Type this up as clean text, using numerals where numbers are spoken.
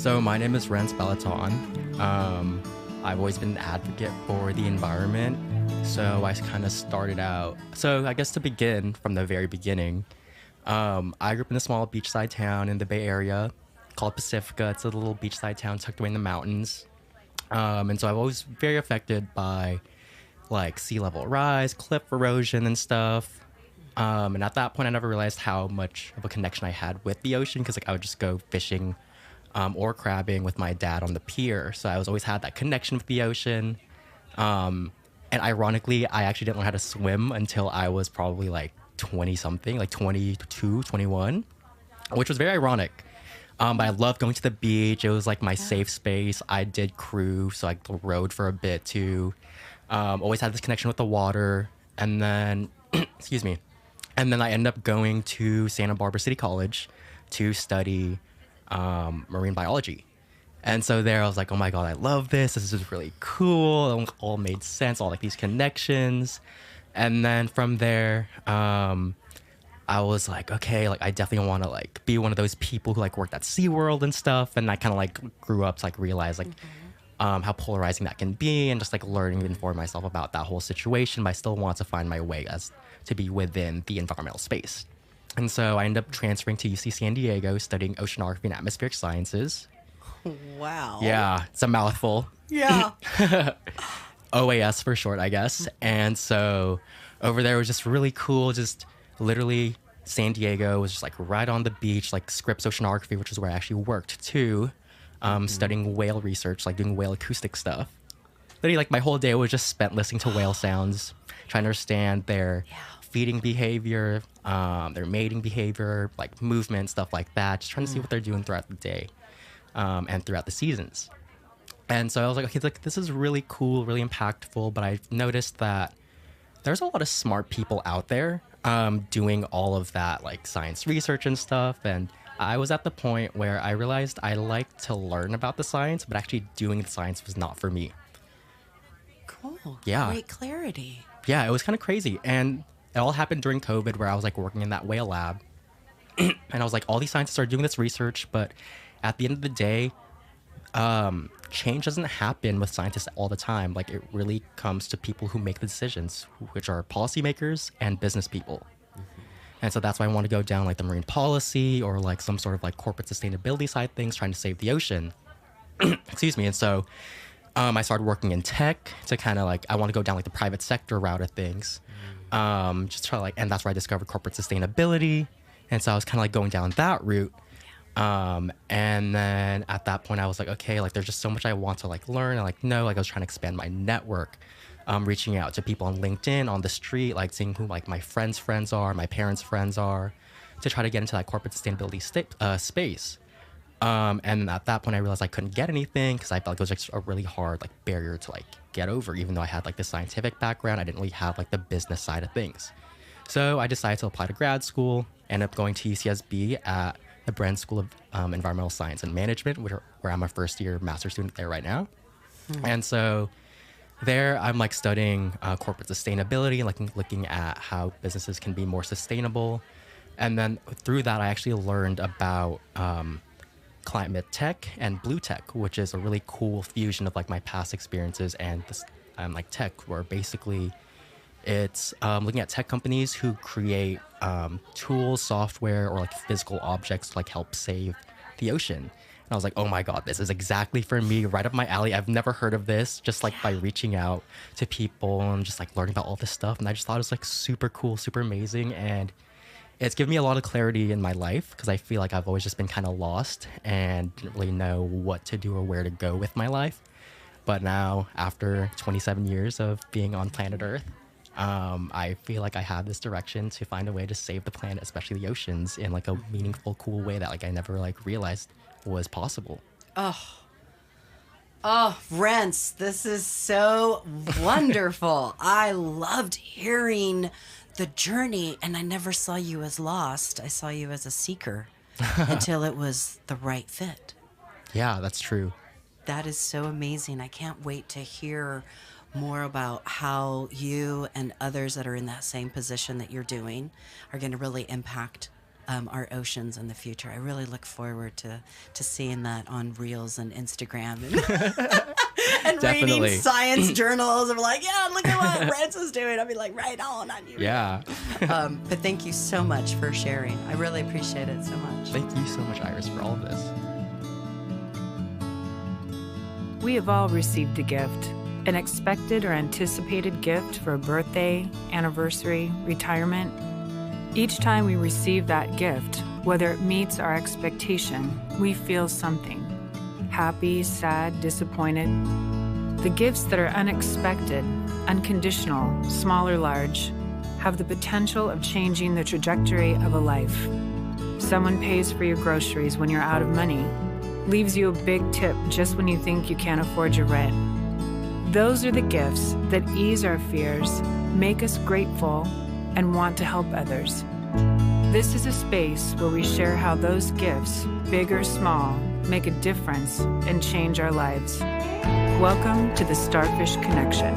So my name is Rence Balaton. I've always been an advocate for the environment. So I kind of started out. So I guess to begin from the very beginning, I grew up in a small beachside town in the Bay Area called Pacifica. It's a little beachside town tucked away in the mountains. And so I was very affected by like sea level rise, cliff erosion, and stuff. And at that point, I never realized how much of a connection I had with the ocean because like I would just go fishing or crabbing with my dad on the pier. So I was always had that connection with the ocean. And ironically, I actually didn't learn how to swim until I was probably like 20 something, like 22, 21, which was very ironic. But I loved going to the beach. It was like my safe space. I did crew, so I rowed for a bit too. Always had this connection with the water. And then, excuse me, and then I ended up going to Santa Barbara City College to study marine biology. And so there I was like, oh my God, I love this. This is really cool. It all made sense, all like these connections. And then from there, I was like, okay, like I definitely want to like be one of those people who like worked at SeaWorld and stuff. And I kind of like grew up to like realize like how polarizing that can be and just like learning and inform myself about that whole situation. But I still want to find my way as to be within the environmental space. And so I ended up transferring to UC San Diego, studying oceanography and atmospheric sciences. Wow. Yeah, it's a mouthful. Yeah. OAS for short, I guess. And so over there was just really cool. Just literally San Diego was just like right on the beach, like Scripps Oceanography, which is where I actually worked too, studying whale research, like doing whale acoustic stuff. Literally, like my whole day was just spent listening to whale sounds, trying to understand their feeding behavior, their mating behavior, like movement, stuff like that. Just trying to see what they're doing throughout the day and throughout the seasons. And so I was like, okay, like this is really cool, really impactful. But I noticed that there's a lot of smart people out there doing all of that, like science research and stuff. And I was at the point where I realized I liked to learn about the science, but actually doing the science was not for me. Cool. Yeah. Great clarity. Yeah, it was kind of crazy. And it all happened during COVID where I was like working in that whale lab. And I was like, all these scientists are doing this research, but at the end of the day, change doesn't happen with scientists all the time. Like it really comes to people who make the decisions, which are policymakers and business people. And so that's why I want to go down like the marine policy or like some sort of like corporate sustainability side things, trying to save the ocean. Excuse me. And so I started working in tech to kind of like, I want to go down like the private sector route of things. Just try like, and that's where I discovered corporate sustainability. And so I was kind of like going down that route. And then at that point I was like, okay, like there's just so much I want to like learn and like know, like I was trying to expand my network, reaching out to people on LinkedIn, on the street, like seeing who like my friends' friends are, my parents' friends are, to try to get into that corporate sustainability space. And at that point I realized I couldn't get anything because I felt like it was like a really hard like barrier to like get over, even though I had like the scientific background. I didn't really have like the business side of things. So I decided to apply to grad school, ended up going to UCSB at the Brand School of Environmental Science and Management, where I'm a first year master's student there right now. And so there I'm like studying corporate sustainability, like looking at how businesses can be more sustainable. And then through that, I actually learned about climate tech and blue tech, which is a really cool fusion of like my past experiences and this, like tech, where basically it's looking at tech companies who create tools, software, or like physical objects to like help save the ocean. And I was like, oh my God, this is exactly for me, right up my alley. I've never heard of this, just like by reaching out to people and just like learning about all this stuff. And I just thought it was like super cool, super amazing. And it's given me a lot of clarity in my life because I feel like I've always just been kind of lost and didn't really know what to do or where to go with my life. But now, after 27 years of being on planet Earth, I feel like I have this direction to find a way to save the planet, especially the oceans, in like a meaningful, cool way that like I never like realized was possible. Oh, Rence, this is so wonderful. I loved hearing the journey, and I never saw you as lost. I saw you as a seeker until it was the right fit. Yeah, that's true. That is so amazing. I can't wait to hear more about how you and others that are in that same position that you're doing are going to really impact our oceans in the future. I really look forward to seeing that on Reels and Instagram and Definitely. reading science journals. I'm like, yeah, look at what Rence is doing. I'll be like, right on you. Yeah. But thank you so much for sharing. I really appreciate it so much. Thank you so much, Iris, for all of this. We have all received a gift, an expected or anticipated gift for a birthday, anniversary, retirement. Each time we receive that gift, whether it meets our expectation, we feel something. Happy, sad, disappointed. The gifts that are unexpected, unconditional, small or large, have the potential of changing the trajectory of a life. Someone pays for your groceries when you're out of money, leaves you a big tip just when you think you can't afford your rent. Those are the gifts that ease our fears, make us grateful, and want to help others. This is a space where we share how those gifts, big or small, make a difference and change our lives. Welcome to the Starfish Connection.